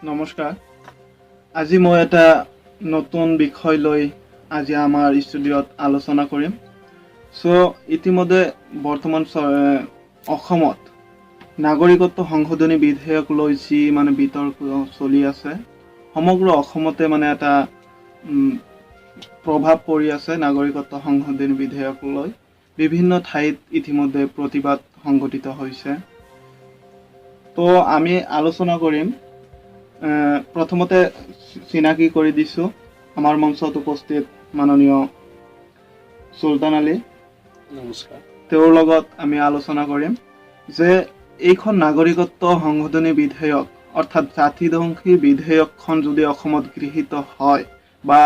নমস্কাৰ। আজি মই এটা নতুন বিষয় লৈ আজি আমাৰ ষ্টুডিঅ'ত আলোচনা কৰিম। ইতিমধ্যে বৰ্তমান অসমত নাগৰিকত্ব সংশোধনী বিধেয়ক লৈ যি বিতৰ্ক চলি আছে, সমগ্ৰ অসমতে এটা প্ৰভাৱ পৰি আছে। নাগৰিকত্ব সংশোধনী বিধেয়ক লৈ বিভিন্ন ঠাইত ইতিমধ্যে প্ৰতিবাদ সংঘটিত হৈছে। আমি আলোচনা কৰিম। প্ৰথমতে চিনাকি কৰি দিছোঁ, আমাৰ মঞ্চত উপস্থিত মাননীয় চুলতান আলী। নমস্কাৰ। তেওঁৰ লগত আমি আলোচনা কৰিম যে এইখন নাগৰিকত্ব সংশোধনী বিধেয়ক অৰ্থাৎ জাতিধ্বংসী বিধেয়কখন যদি অসমত গৃহীত হয় বা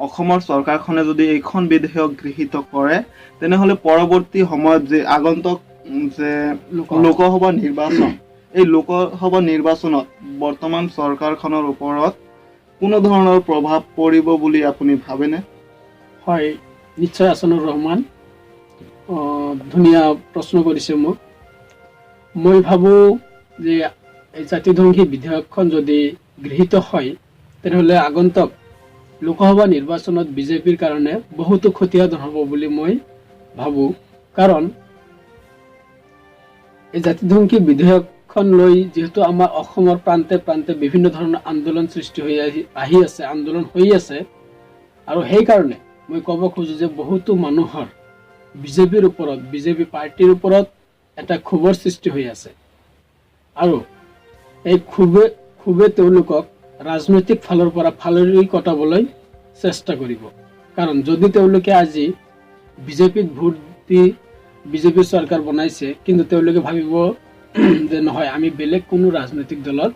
অসমৰ চৰকাৰখনে যদি এইখন বিধেয়ক গৃহীত কৰে, তেনেহ'লে পৰৱৰ্তী সময়ত যে আগন্তুক যে লোকসভা নিৰ্বাচন, এই লোকসভা নিৰ্বাচনত বৰ্তমান চৰকাৰখনৰ ওপৰত কোনো ধৰণৰ প্ৰভাৱ পৰিব বুলি আপুনি ভাবেনে? হয়, নিশ্চয়। আছানুৰ ৰহমান, ধুনীয়া প্ৰশ্ন কৰিছে মোক। মই ভাবোঁ যে এই জাতিধ্বংসী বিধেয়কখন যদি গৃহীত হয়, তেনেহ'লে আগন্তুক লোকসভা নিৰ্বাচনত বিজেপিৰ কাৰণে বহুতো ক্ষতিসাধন হ'ব বুলি মই ভাবোঁ। কাৰণ এই জাতিধ্বংসী বিধেয়কখন লৈ যিহেতু আমাৰ অসমৰ প্ৰান্তে প্ৰান্তে বিভিন্ন ধৰণৰ আন্দোলন সৃষ্টি হৈ আন্দোলন হৈ আছে, আৰু সেইকাৰণে মই ক'ব খোজোঁ যে বহুতো মানুহৰ বিজেপি পাৰ্টিৰ ওপৰত এটা ক্ষোভৰ সৃষ্টি হৈ আছে, আৰু এই ক্ষোভে তেওঁলোকক ৰাজনৈতিক ফালৰ পৰা ফালৰি কটাবলৈ চেষ্টা কৰিব। কাৰণ যদি তেওঁলোকে আজি বিজেপিক ভোট দি বিজেপিৰ চৰকাৰ বনাইছে, কিন্তু তেওঁলোকে ভাবিব যে নহয়, আমি বেলেগ কোনো ৰাজনৈতিক দলত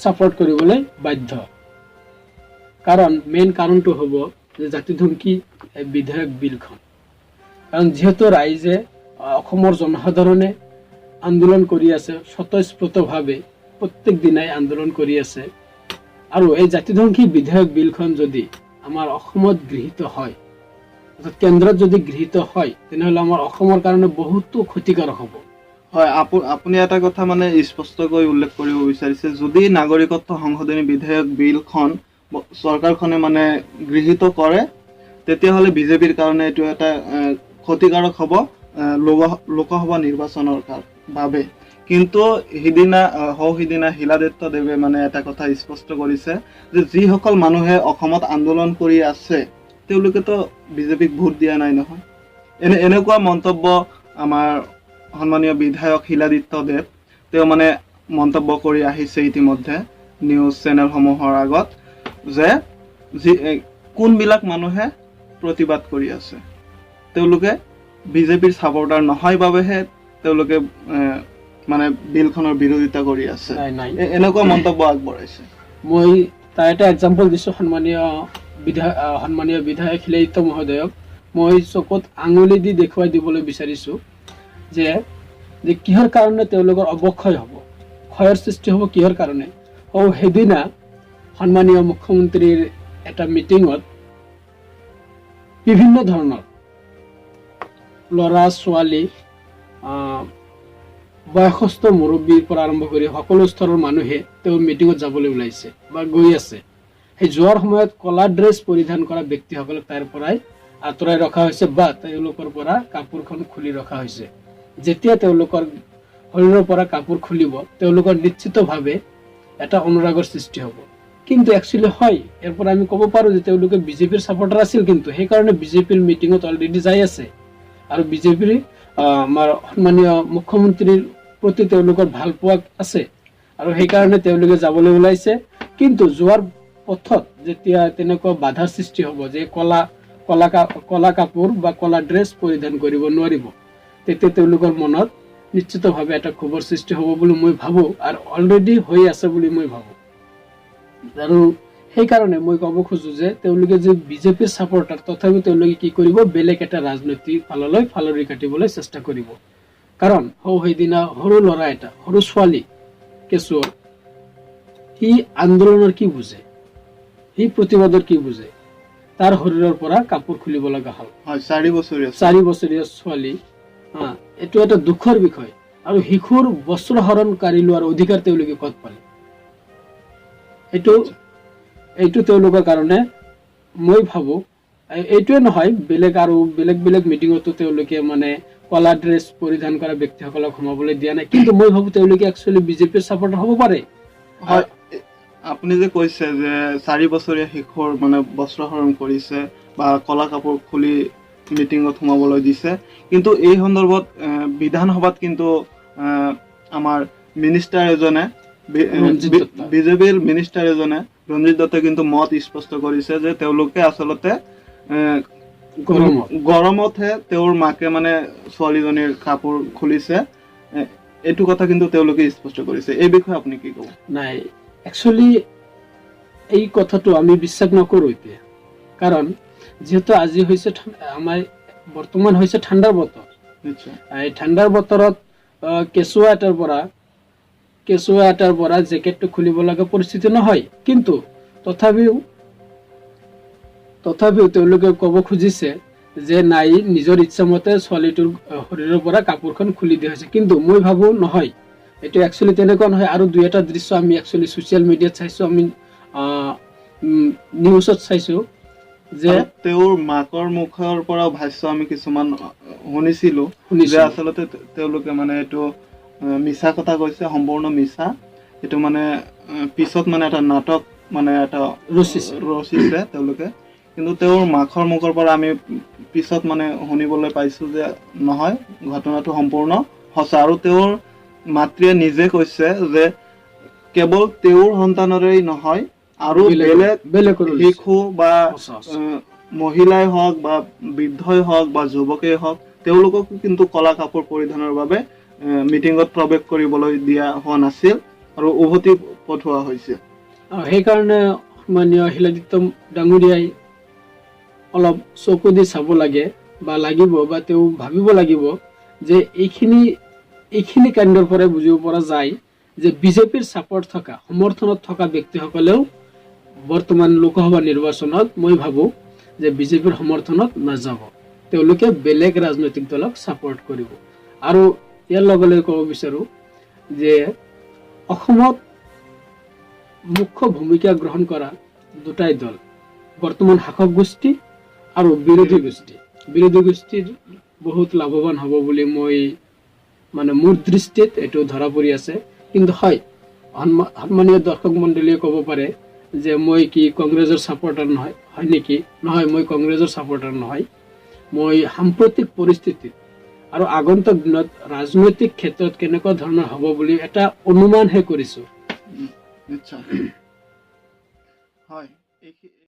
ছাপোৰ্ট কৰিবলৈ বাধ্য। কাৰণ মেইন কাৰণটো হ'ব যে জাতিধ্বংসী বিধেয়ক বিলখন। কাৰণ যিহেতু ৰাইজে, অসমৰ জনসাধাৰণে আন্দোলন কৰি আছে, স্বতঃস্ফূৰ্তভাৱে প্ৰত্যেক দিনাই আন্দোলন কৰি আছে, আৰু এই জাতিধ্বংসী বিধেয়ক বিলখন যদি আমাৰ অসমত গৃহীত হয়, কেন্দ্ৰত যদি গৃহীত হয়, তেনেহ'লে আমাৰ অসমৰ কাৰণে বহুতো ক্ষতিকাৰক হ'ব। হয়, আপুনি এটা কথা স্পষ্টকৈ উল্লেখ কৰিব বিচাৰিছে, যদি নাগৰিকত্ব সংশোধনী বিধেয়ক বিলখন চৰকাৰখনে গৃহীত কৰে, তেতিয়াহ'লে বিজেপিৰ কাৰণে এইটো এটা ক্ষতিকাৰক হ'ব লোকসভা নিৰ্বাচনৰ বাবে। কিন্তু সিদিনা শিলাদিত্য দেৱে এটা কথা স্পষ্ট কৰিছে যে যিসকল মানুহে অসমত আন্দোলন কৰি আছে, তেওঁলোকেতো বিজেপিক ভোট দিয়া নাই নহয়। এনেকুৱা মন্তব্য আমাৰ সন্মানীয় বিধায়ক শিলাদিত্য দেৱ তেওঁ মন্তব্য কৰি আহিছে ইতিমধ্যে নিউজ চেনেলসমূহৰ আগত, যে কোনবিলাক মানুহে প্ৰতিবাদ কৰি আছে, তেওঁলোকে বিজেপিৰ ছাপোৰ্টাৰ নহয় বাবেহে তেওঁলোকে বিলখনৰ বিৰোধিতা কৰি আছে। এনেকুৱা মন্তব্য আগবঢ়াইছে। মই তাৰ এটা এক্সাম্পল দিছোঁ সন্মানীয় বিধায়ক শিলাদিত্য মহোদয়ক। মই চকুত আঙুলি দি দেখুৱাই দিবলৈ বিচাৰিছোঁ যে কিহৰ কাৰণে তেওঁলোকৰ অৱক্ষয় হ'ব, ক্ষয়ৰ সৃষ্টি হ'ব কিহৰ কাৰণে। সেইদিনা সন্মানীয় মুখ্যমন্ত্ৰীৰ এটা মিটিঙত বিভিন্ন ধৰণৰ ল'ৰা ছোৱালী, বয়সস্থ মুৰব্বীৰ পৰা আৰম্ভ কৰি সকলো স্তৰৰ মানুহে তেওঁৰ মিটিঙত যাবলৈ ওলাইছে বা গৈ আছে। সেই যোৱাৰ সময়ত কলা ড্ৰেছ পৰিধান কৰা ব্যক্তিসকলক তাৰ পৰাই আঁতৰাই ৰখা হৈছে বা তেওঁলোকৰ পৰা কাপোৰখন খুলি ৰখা হৈছে। যেতিয়া তেওঁলোকৰ শৰীৰৰ পৰা কাপোৰ খুলিব, তেওঁলোকৰ নিশ্চিতভাৱে এটা অনুৰাগৰ সৃষ্টি হ'ব। কিন্তু একচুৱেলি হয়, ইয়াৰ পৰা আমি ক'ব পাৰোঁ যে তেওঁলোকে বিজেপিৰ ছাপোৰ্টাৰ আছিল, কিন্তু সেইকাৰণে বিজেপিৰ মিটিঙত অলৰেডি যাই আছে, আৰু বিজেপিৰ আমাৰ সন্মানীয় মুখ্যমন্ত্ৰীৰ প্ৰতি তেওঁলোকৰ ভাল পোৱা আছে, আৰু সেইকাৰণে তেওঁলোকে যাবলৈ ওলাইছে। কিন্তু যোৱাৰ পথত যেতিয়া তেনেকুৱা বাধাৰ সৃষ্টি হ'ব যে কলা কাপোৰ বা কলা ড্ৰেছ পৰিধান কৰিব নোৱাৰিব, তেতিয়া তেওঁলোকৰ মনত নিশ্চিতভাৱে এটা ক্ষোভৰ সৃষ্টি হ'ব বুলি মই ভাবোঁ, আৰু অলৰেডি হৈ আছে বুলি মই ভাবোঁ। আৰু সেইকাৰণে মই ক'ব খোজোঁ যে তেওঁলোকে যে বিজেপিৰ ছাপোৰ্টাৰ, তথাপিও তেওঁলোকে কি কৰিব, বেলেগ এটা ৰাজনৈতিক ফাললৈ ফালৰি কাটিবলৈ চেষ্টা কৰিব। কাৰণ সেইদিনা সৰু ল'ৰা এটা, সৰু ছোৱালী কেঁচুৱা, সি আন্দোলনৰ কি বুজে, সি প্ৰতিবাদৰ কি বুজে, তাৰ শৰীৰৰ পৰা কাপোৰ খুলিব লগা হ'ল। 4 বছৰীয়া ছোৱালী। এইটো এটা দুখৰ বিষয়, আৰু শিশুৰ বস্ত্ৰ হৰণ কাঢ়ি লোৱাৰ অধিকাৰ তেওঁলোকে ক'ত পালে? এইটো তেওঁলোকৰ কাৰণে মই ভাবো এইটোৱে নহয়, বেলেগ আৰু বেলেগ মিটিঙতো তেওঁলোকে মানে কলা ড্ৰেছ পৰিধান কৰা ব্যক্তিসকলক সোমাবলৈ দিয়া নাই, কিন্তু মই ভাবো তেওঁলোকে একচুৱেলি বিজেপিৰ ছাপৰ্টাৰ হ'ব পাৰে। হয়, আপুনি যে কৈছে যে 4 বছৰীয়া শিশুৰ মানে বস্ত্ৰহৰণ কৰিছে বা কলা কাপোৰ খুলি মিটিঙত সোমাবলৈ দিছে, কিন্তু এই সন্দৰ্ভত বিধানসভাত কিন্তু আমাৰ মিনিষ্টাৰ এজনে ৰঞ্জিত দত্ত। বিজেপিৰ মিনিষ্টাৰ এজনে ৰঞ্জিত দত্তই কিন্তু মত স্পষ্ট কৰিছে যে তেওঁলোকে আচলতে গৰমতহে তেওঁৰ মাকে মানে ছোৱালীজনীৰ কাপোৰ খুলিছে, এইটো কথা কিন্তু তেওঁলোকে স্পষ্ট কৰিছে। এই বিষয়ে আপুনি কি ক'ব? নাই, একচুৱেলি এই কথাটো আমি বিশ্বাস নকৰো এতিয়া, কাৰণ যিহেতু আজি হৈছে আমাৰ বৰ্তমান হৈছে ঠাণ্ডাৰ বতৰ। নিশ্চয়। এই ঠাণ্ডাৰ বতৰত কেঁচুৱা এটাৰ পৰা জেকেটটো খুলিব লগা পৰিস্থিতি নহয়, কিন্তু তথাপিও তেওঁলোকে ক'ব খুজিছে যে নাই, নিজৰ ইচ্ছামতে ছোৱালীটোৰ শৰীৰৰ পৰা কাপোৰখন খুলি দিয়া হৈছে, কিন্তু মই ভাবো নহয়, এইটো একচুৱেলি তেনেকুৱা নহয়। আৰু 2-এটা দৃশ্য আমি একচুৱেলি ছচিয়েল মিডিয়াত চাইছো, আমি নিউজত চাইছো যে তেওঁৰ মাকৰ মুখৰ পৰা ভাষ্য আমি কিছুমান শুনিছিলো যে আচলতে তেওঁলোকে মানে এইটো মিছা কথা কৈছে, সম্পূৰ্ণ মিছা। এইটো মানে পিছত মানে এটা নাটক মানে এটা ৰচিছে তেওঁলোকে, কিন্তু তেওঁৰ মাকৰ মুখৰ পৰা আমি পিছত মানে শুনিবলৈ পাইছো যে নহয়, ঘটনাটো সম্পূৰ্ণ সঁচা। আৰু তেওঁৰ মাতৃয়ে নিজে কৈছে যে কেৱল তেওঁৰ সন্তানৰেই নহয়, আৰু বেলেগ শিশু বা মহিলাই হওক বা বৃদ্ধই হওক বা যুৱকেই হওক, তেওঁলোককো কিন্তু কলা কাপোৰ পৰিধানৰ বাবে মিটিঙত প্ৰৱেশ কৰিবলৈ দিয়া হোৱা নাছিল আৰু উভতি পঠোৱা হৈছিল। সেইকাৰণে মাননীয় শিলাদিত্য ডাঙৰীয়াই অলপ চকু দি চাব লাগে বা তেওঁ ভাবিব লাগিব যে এইখিনি কাণ্ডৰ পৰাই বুজিব পৰা যায় যে বিজেপিৰ ছাপৰ্ট থকা, সমৰ্থনত থকা ব্যক্তিসকলেও বৰ্তমান লোকসভা নিৰ্বাচনত মই ভাবো যে বিজেপিৰ সমৰ্থনত নাযাব, তেওঁলোকে বেলেগ ৰাজনৈতিক দলক ছাপৰ্ট কৰিব। আৰু ইয়াৰ লগে লগে ক'ব বিচাৰো যে অসমত মুখ্য ভূমিকা গ্ৰহণ কৰা দুটাই দল, বৰ্তমান শাসক গোষ্ঠী আৰু বিৰোধী গোষ্ঠীৰ বহুত লাভৱান হ'ব বুলি মোৰ দৃষ্টিত এইটো ধৰা পৰি আছে। কিন্তু হয়, সন্মানীয় দৰ্শক মণ্ডলীয়ে ক'ব পাৰে যে মই কি কংগ্ৰেছৰ ছাপৰ্টাৰ নহয়, হয় নেকি? নহয়, মই কংগ্ৰেছৰ ছাপৰ্টাৰ নহয়। মই সাম্প্ৰতিক পৰিস্থিতিত আৰু আগন্তুক দিনত ৰাজনৈতিক ক্ষেত্ৰত কেনেকুৱা ধৰণৰ হ'ব বুলি এটা অনুমানহে কৰিছো। নিশ্চয়। হয়।